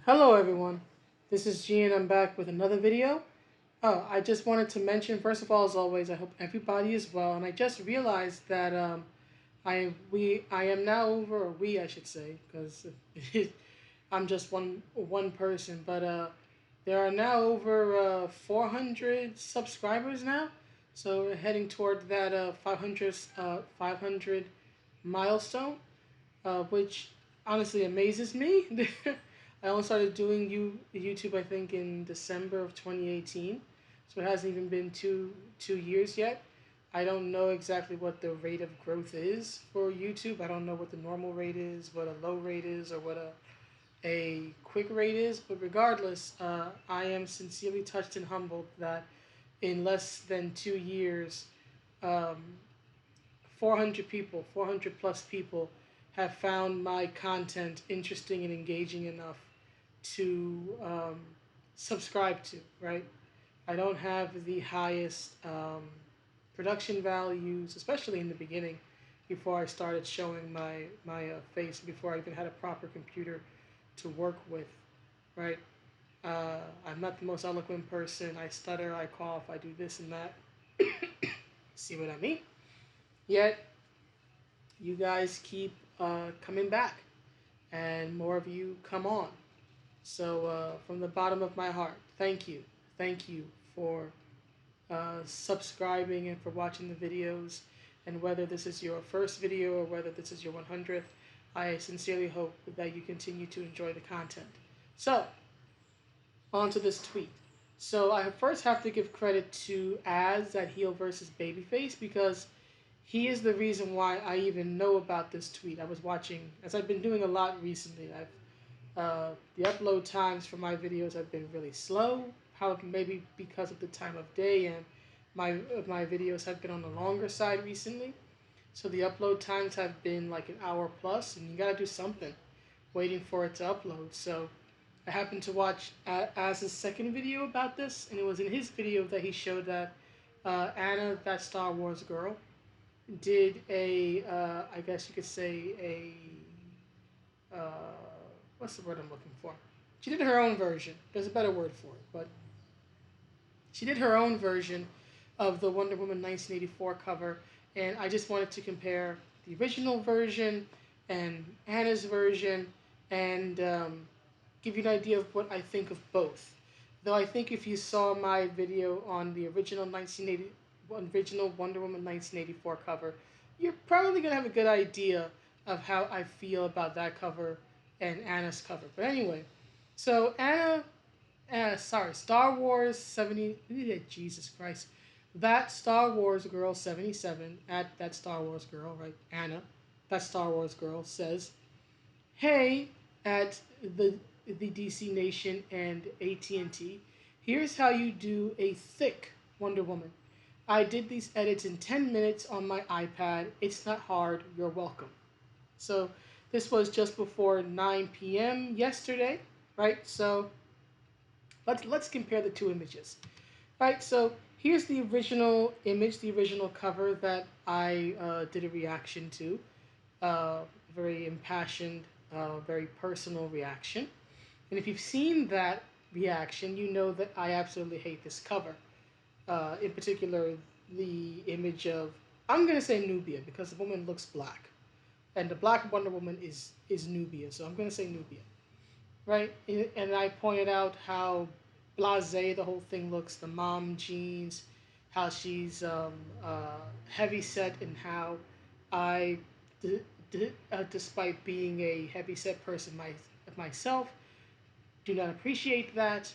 Hello everyone, this is G and I'm back with another video. I just wanted to mention, first of all, as always, I hope everybody is well, and I just realized that I am now over, or we I should say, because I'm just one person, but there are now over 400 subscribers now, so we're heading toward that 500 milestone, which honestly amazes me. I only started doing YouTube, I think, in December of 2018, so it hasn't even been two years yet. I don't know exactly what the rate of growth is for YouTube. I don't know what the normal rate is, what a low rate is, or what a quick rate is. But regardless, I am sincerely touched and humbled that in less than 2 years, um, 400 people, 400 plus people, have found my content interesting and engaging enough to subscribe to, right? I don't have the highest production values, especially in the beginning, before I started showing my face, before I even had a proper computer to work with, right? I'm not the most eloquent person. I stutter, I cough, I do this and that. See what I mean? Yet, you guys keep coming back, and more of you come on. So, from the bottom of my heart, thank you. Thank you for subscribing and for watching the videos. And whether this is your first video or whether this is your 100th, I sincerely hope that you continue to enjoy the content. So, on to this tweet. So, I first have to give credit to Az at Heel versus Babyface because he is the reason why I even know about this tweet. I was watching, as I've been doing a lot recently, the upload times for my videos have been really slow, probably maybe because of the time of day, and my videos have been on the longer side recently. So the upload times have been like an hour plus, and you gotta do something waiting for it to upload. So I happened to watch Az's second video about this, and it was in his video that he showed that Anna, that Star Wars girl, did I guess you could say what's the word I'm looking for? She did her own version. There's a better word for it, but she did her own version of the Wonder Woman 1984 cover, and I just wanted to compare the original version and Anna's version, and give you an idea of what I think of both. Though I think if you saw my video on the original Wonder Woman 1984 cover, you're probably gonna have a good idea of how I feel about that cover and Anna's cover. But anyway, so Star Wars 70. Jesus Christ, that Star Wars girl 77 at that Star Wars girl, right? Anna, that Star Wars girl says, "Hey, at the DC Nation and AT&T, here's how you do a thick Wonder Woman. I did these edits in 10 minutes on my iPad. It's not hard. You're welcome." So this was just before 9 p.m. yesterday, right? So let's compare the two images, right? So here's the original image, the original cover that I did a reaction to, very impassioned, very personal reaction. And if you've seen that reaction, you know that I absolutely hate this cover. In particular, the image of, I'm gonna say Nubia because the woman looks black, and the black Wonder Woman is Nubia, so I'm gonna say Nubia, right? And I pointed out how blasé the whole thing looks, the mom jeans, how she's heavy set, and how I, despite being a heavy set person myself, do not appreciate that,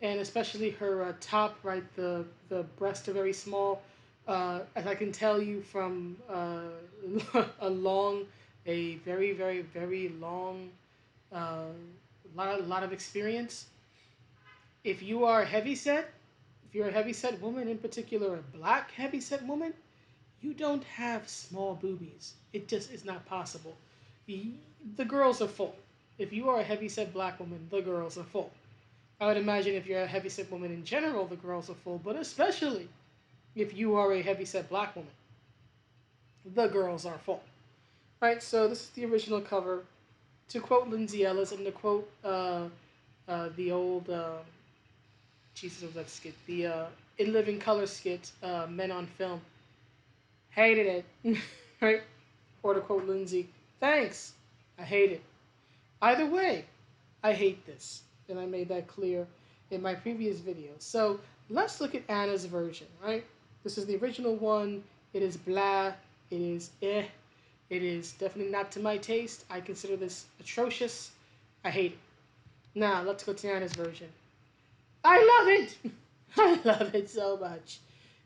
and especially her top, right? The breasts are very small. As I can tell you from a very, very, very long, uh, lot of experience. If you are heavy set, if you're a heavy set woman, in particular a black heavy set woman, you don't have small boobies. It just is not possible. The girls are full. If you are a heavy set black woman, the girls are full. I would imagine if you're a heavyset woman in general, the girls are full, but especially if you are a heavyset black woman, the girls are full. Right, so this is the original cover To quote Lindsay Ellis and to quote the old Jesus was that skit, the In Living Color skit, Men on Film. Hated it, right? Or to quote Lindsay, thanks, I hate it. Either way, I hate this, and I made that clear in my previous video. So let's look at Anna's version, right? This is the original one. It is blah. It is eh. It is definitely not to my taste. I consider this atrocious. I hate it. Now let's go to Anna's version. I love it. I love it so much.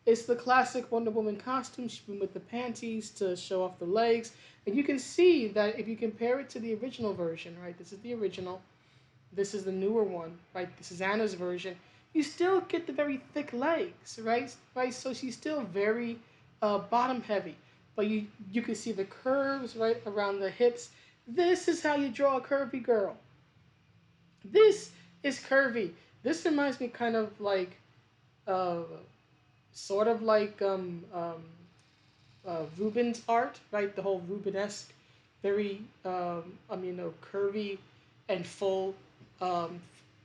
It's the classic Wonder Woman costume. She's been with the panties to show off the legs. And you can see that if you compare it to the original version, right? This is the original. This is the newer one, right? This is Anna's version. You still get the very thick legs, right? Right. So she's still very bottom heavy, but you can see the curves right around the hips. This is how you draw a curvy girl. This is curvy. This reminds me kind of like, uh, sort of like Rubens' art, right? The whole Rubenesque, very curvy and full um,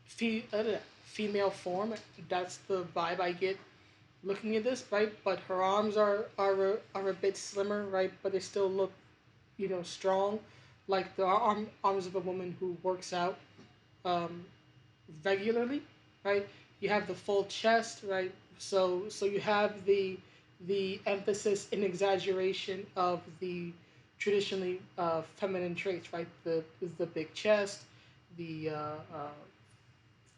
female form. That's the vibe I get looking at this, right? But her arms are a bit slimmer, right? But they still look, strong, like the arms of a woman who works out um, regularly, right? You have the full chest, right? So you have the emphasis and exaggeration of the traditionally feminine traits, right? The big chest, the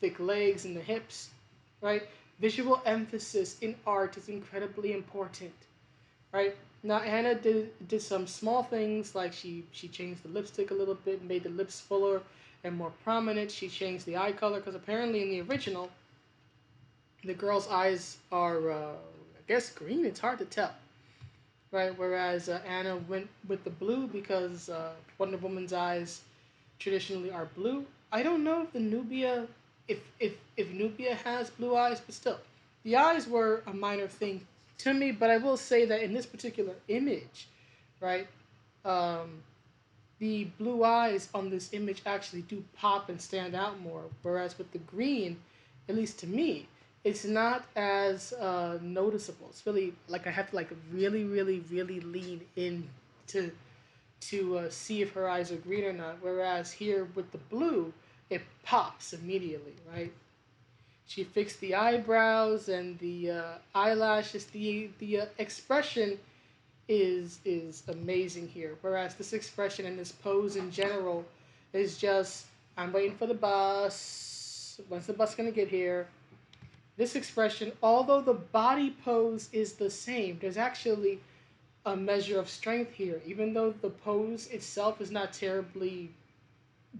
thick legs and the hips, right? Visual emphasis in art is incredibly important, right? Now Anna did some small things like she changed the lipstick a little bit, made the lips fuller and more prominent. She changed the eye color because apparently in the original, the girl's eyes are I guess green. It's hard to tell, right? Whereas Anna went with the blue because Wonder Woman's eyes traditionally are blue. I don't know if the Nubia, if Nubia has blue eyes, but still, the eyes were a minor thing to me. But I will say that in this particular image, right, um, the blue eyes on this image actually do pop and stand out more. Whereas with the green, at least to me, it's not as noticeable. It's really like I have to like really, really, really lean in to see if her eyes are green or not. Whereas here with the blue, it pops immediately, right? She fixed the eyebrows and the eyelashes. The expression is amazing here. Whereas this expression and this pose in general is just I'm waiting for the bus. When's the bus gonna get here? This expression, although the body pose is the same, there's actually a measure of strength here, even though the pose itself is not terribly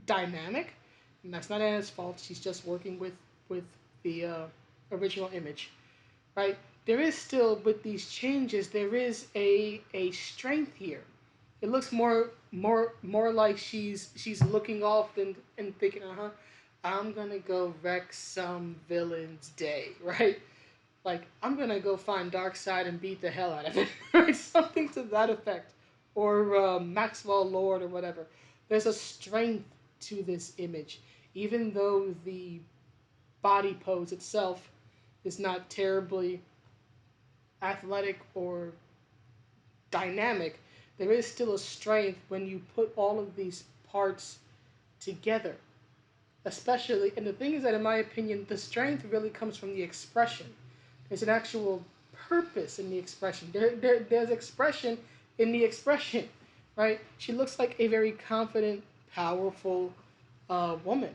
dynamic. And that's not Anna's fault. She's just working with the original image, right? There is still with these changes, there is a strength here. It looks more like she's looking off and thinking, I'm gonna go wreck some villain's day, right? Like I'm gonna go find Darkseid and beat the hell out of it, right? Something to that effect, or Maxwell Lord or whatever. There's a strength to this image, even though the body pose itself is not terribly athletic or dynamic. There is still a strength when you put all of these parts together, especially. And the thing is that, in my opinion, the strength really comes from the expression. There's an actual purpose in the expression. There's expression in the expression, right? She looks like a very confident, powerful woman.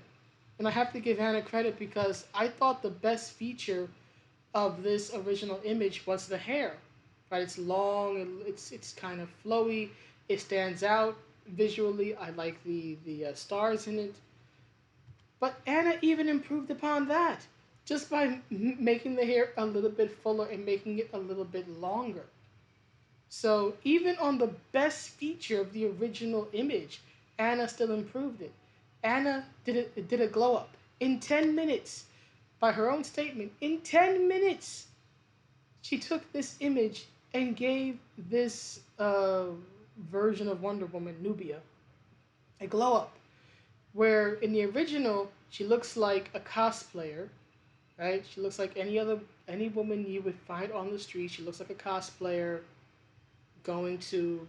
And I have to give Hannah credit because I thought the best feature of this original image was the hair, right? It's long, and it's kind of flowy. It stands out visually. I like the stars in it. But Anna even improved upon that just by making the hair a little bit fuller and making it a little bit longer. So even on the best feature of the original image, Anna still improved it. Anna did a glow up in 10 minutes. By her own statement, in 10 minutes, she took this image and gave this version of Wonder Woman, Nubia, a glow up. Where in the original, she looks like a cosplayer, right? She looks like any woman you would find on the street. She looks like a cosplayer going to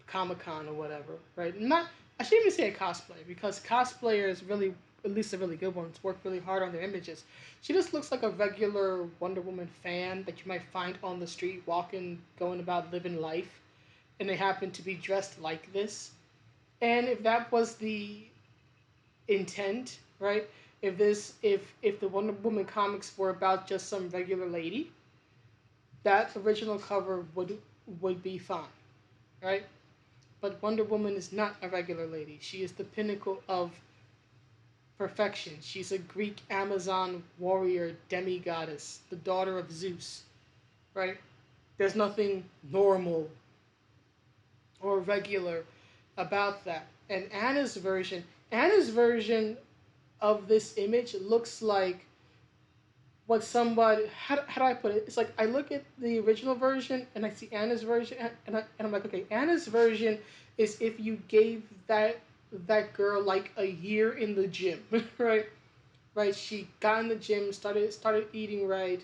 Comic-Con or whatever, right? Not I shouldn't even say a cosplayer because cosplayers really, at least the really good ones, work really hard on their images. She just looks like a regular Wonder Woman fan that you might find on the street, walking, going about living life, and they happen to be dressed like this. And if that was the intent, right? If the Wonder Woman comics were about just some regular lady, that original cover would be fine, right? But Wonder Woman is not a regular lady. She is the pinnacle of perfection. She's a Greek Amazon warrior demigoddess, the daughter of Zeus, right? There's nothing normal or regular about that. And Anna's version of this image looks like what somebody how do I put it? It's like I look at the original version and I see Anna's version and I'm like, okay, Anna's version is if you gave that girl like a year in the gym, right? Right, she got in the gym, started eating right,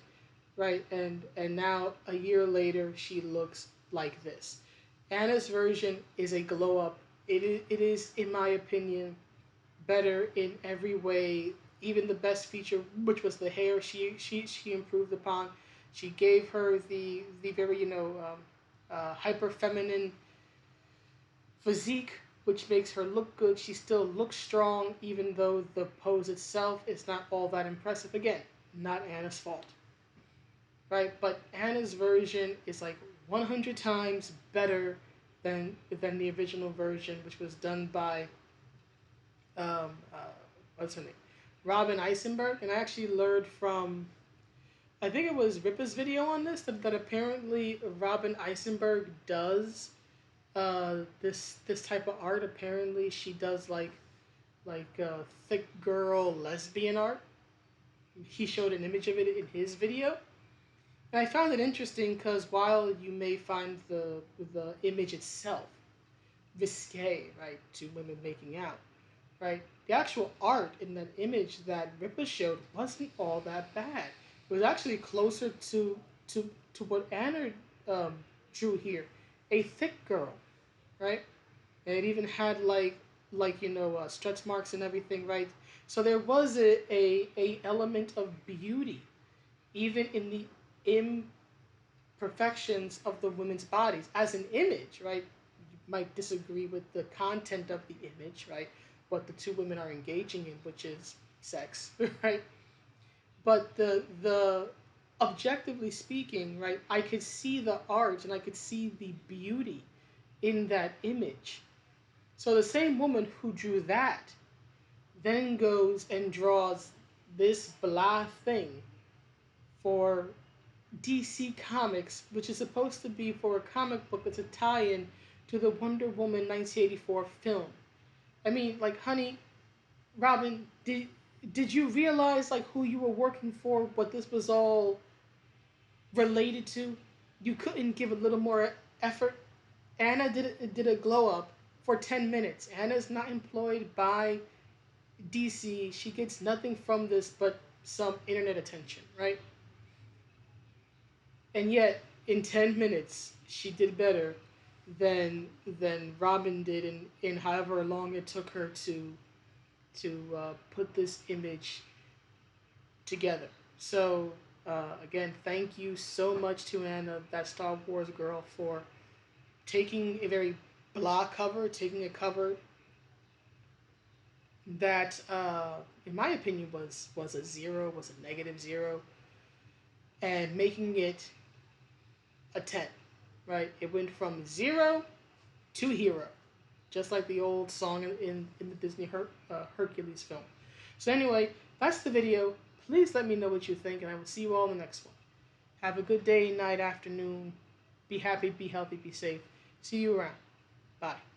right, and now a year later she looks like this. Anna's version is a glow up. It is in my opinion better in every way. Even the best feature, which was the hair, she improved upon. She gave her the very hyper feminine physique, which makes her look good. She still looks strong, even though the pose itself is not all that impressive. Again, not Anna's fault, right? But Anna's version is like 100 times better than the original version, which was done by um, uh, what's her name, Robin Eisenberg. And I actually learned from I think it was Rippa's video on this that apparently Robin Eisenberg does this type of art. Apparently she does thick girl lesbian art. He showed an image of it in his video. And I found it interesting because while you may find the image itself risque, right, to women making out, right, the actual art in that image that Rippa showed wasn't all that bad. It was actually closer to what Anna um, drew here, a thick girl, right? And it even had stretch marks and everything, right? So there was a element of beauty, even in the imperfections of the women's bodies as an image, right? You might disagree with the content of the image, right? What the two women are engaging in, which is sex, right? But the objectively speaking, right? I could see the art and I could see the beauty in that image. So the same woman who drew that then goes and draws this blah thing for DC Comics, which is supposed to be for a comic book that's a tie-in to the Wonder Woman 1984 film. I mean, like, honey, Robin, did you realize like who you were working for, what this was all related to? You couldn't give a little more effort. Anna did a glow up for 10 minutes. Anna's not employed by DC. She gets nothing from this but some internet attention, right? And yet, in 10 minutes, she did better than Robin did in however long it took her to put this image together. So again, thank you so much to Anna, that Star Wars girl, for taking a very blah cover, taking a cover that, in my opinion, was a zero, was a negative zero, and making it a 10. Right? It went from zero to hero, just like the old song in the Disney Hercules film. So anyway, that's the video. Please let me know what you think, and I will see you all in the next one. Have a good day, night, afternoon. Be happy, be healthy, be safe. See you around. Bye.